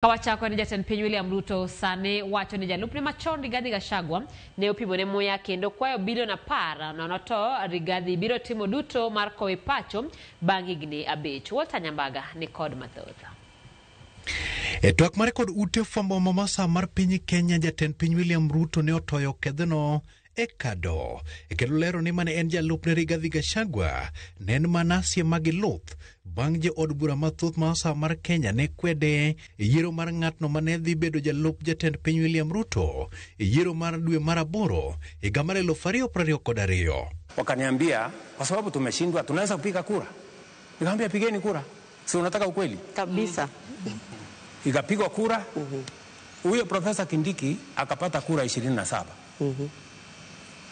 Kawachako ni Jatend Piny William Ruto sane wacho ni jalupne machon Rigathi Gachagua ne opimone muya kendo kwayo bilion 10 nono to Rigathi biro timo duto mar kowe pacho bang' higni 5. Walter Nyambaga ni kod mathoth. E twak mare kod ute fwambo Mombasa mar piny Kenya, Jatend Piny William Ruto ne otoyo kedhno e kado. Kendo lero ni mane en jalupne Rigathi Gachagua ne en manasie magiluth bang' je od bura mathoth Mombasa mar Kenya ne kwede yiero mar ng'atno mane dhi bedo jalup Jatend Piny William Ruto yiero mar dwe mar 8 higa mar 2022. Wakaniambia kwa sababu tumeshindwa tunaweza kupiga kura. Nikamwambia pigeni kura. Si unataka ukweli? Kabisa. Ikapigwa kura. Huyo Profesa Kindiki akapata kura 27.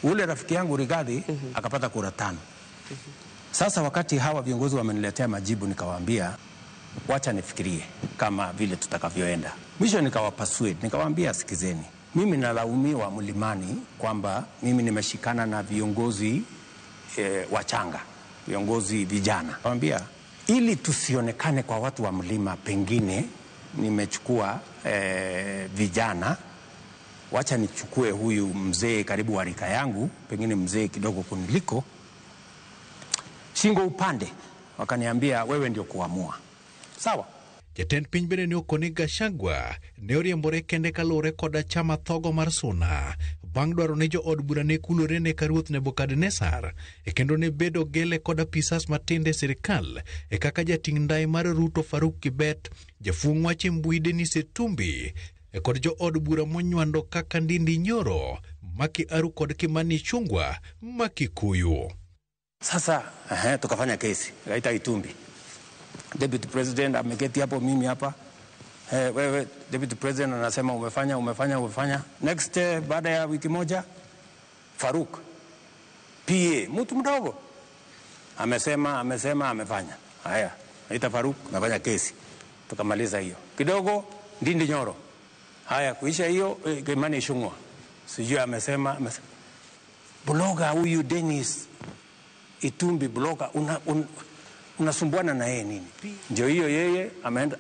Ule rafiki yangu Rigathi akapata kura 5. Sasa wakati hawa viongozi wameniletea majibu, nikawaambia wacha nifikirie kama vile tutakavyoenda. Mwisho nikawapasuate, nikawaambia sikizeni, mimi nalaumiwa Mlimani kwamba mimi nimeshikana na viongozi wachanga, viongozi vijana. Nikamwambia ili tusionekane kwa watu wa Mlima, pengine nimechukua vijana, wacha nichukue huyu mzee karibu wa rika yangu, pengine mzee kidogo kuniliko, shingo upande. Wakaniambia wewe ndio kuamua. Sawa. Jatend piny bende ne okoni Gachagua ne oriembore kende kalure koda chama thogo mar Suna bang' dwaro ne jo od bura ne kulore ne karuoth Nebukadnesar kendo ne bedo gele koda pisas matinde sirikal kaka jating' ndai mar Ruto Faruk Kibet, jafung' wache mbui Dennis Etumbi kod jo od bura monywando kaka Ndindi Nyoro, Maki Aru kod Kimani Ichung'wah Makikuyu. Sasa tukafanya kesi, kaita Itumbi. Deputy President ameketi hapo, mimi hapa. Wewe Deputy President anasema umefanya. Next baada ya wiki moja Faruk PA mtu mdogo amesema amefanya. Haya, naita Faruk, nafanya kesi. Tukamaliza hiyo. Kidogo Ndindi Nyoro. Haya, kuisha hiyo Kimani Ichung'wah. Sijui amesema bloga huyu Dennis Itumbi bloga unasumbuana na yeye nini? Ndio hiyo yeye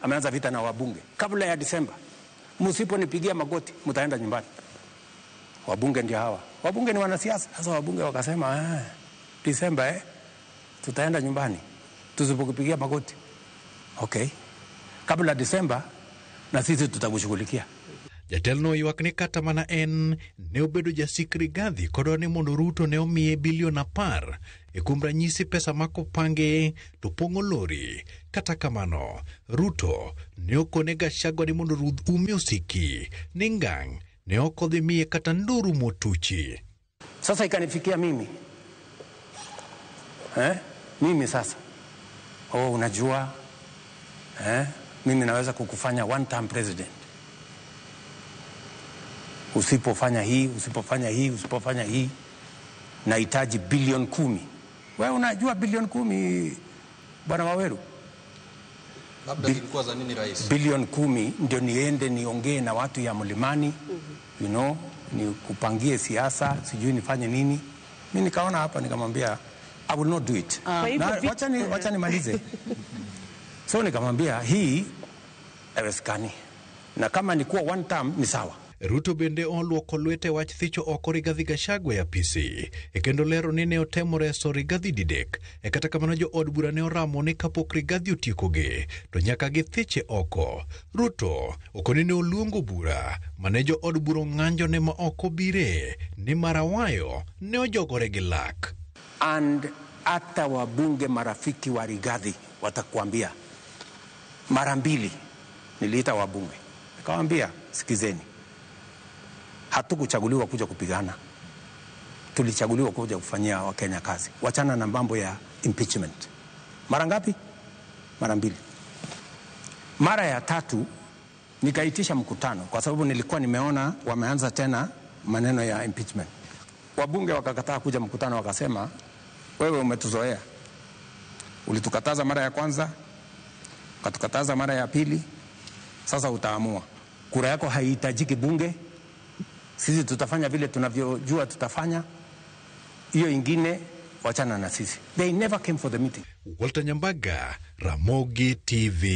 ameanza vita na wabunge. Kabla ya Disemba, msiponipigia magoti mtaenda nyumbani. Wabunge ndio hawa. Wabunge ni wanasiasa. Sasa wabunge wakasema Disemba tutaenda nyumbani tusipokupigia magoti. Okay. Kabla Disemba na sisi tutakushughulikia. Jatelno ywak ni kata mana en ne obedo jasik Rigathi kod ne mondo Ruto ne omiye bilion 10 kuom ranyisi pesa makopange to pong'o lori. Kata kamano, Ruto ne okone Gachagua ni mondo rudh ume osiki ni ngang' ne ok odhi miye kata nduru motuchi. Sasa ikanifikia mimi mimi sasa unajua mimi naweza kukufanya one term president. Usipofanya hii nahitaji bilioni 10. Wewe unajua bilioni 10 bwana Waweru? Labda zilikuwa za nini rais? Bilioni 10 ndio niende niongee na watu ya Mlimani, you know, ni kupangie siasa, sijui nifanye nini. Mimi nikaona hapa nikamwambia I will not do it. Wacha nimalize. So nikamwambia hii haiwezekani. Na kama ni kuwa one term ni sawa. Ruto bende oluoko lwete wach thicho oko Rigathi Gachagua ya PC kendo lero ni ne otemo reso Rigathi didek kata kamano jo od bura ne oramo ni kapok Rigathi otiekoge to nyaka githiche oko. Ruto okoni ne oluongo bura mane jo od bura ng'anjo ne ma oko bire ni marawayo ne ojogore gi lak. And hata wabunge marafiki wa Rigathi watakwambia mara 2 niliita wabunge nikamwambia sikizeni, hatukuchaguliwa kuja kupigana, tulichaguliwa kuja kufanyia Wakenya kazi. Wachana na mambo ya impeachment. Mara ngapi? Mara 2. Mara ya 3 nikaitisha mkutano kwa sababu nilikuwa nimeona wameanza tena maneno ya impeachment. Wabunge wakakataa kuja mkutano, wakasema wewe umetuzoea, ulitukataza mara ya kwanza, ukatukataza mara ya 2, sasa utaamua. Kura yako haihitajiki bunge, sisi tutafanya vile tunavyojua tutafanya. Hiyo ingine wachana na sisi. They never came for the meeting. Walter Nyambaga, Ramogi TV.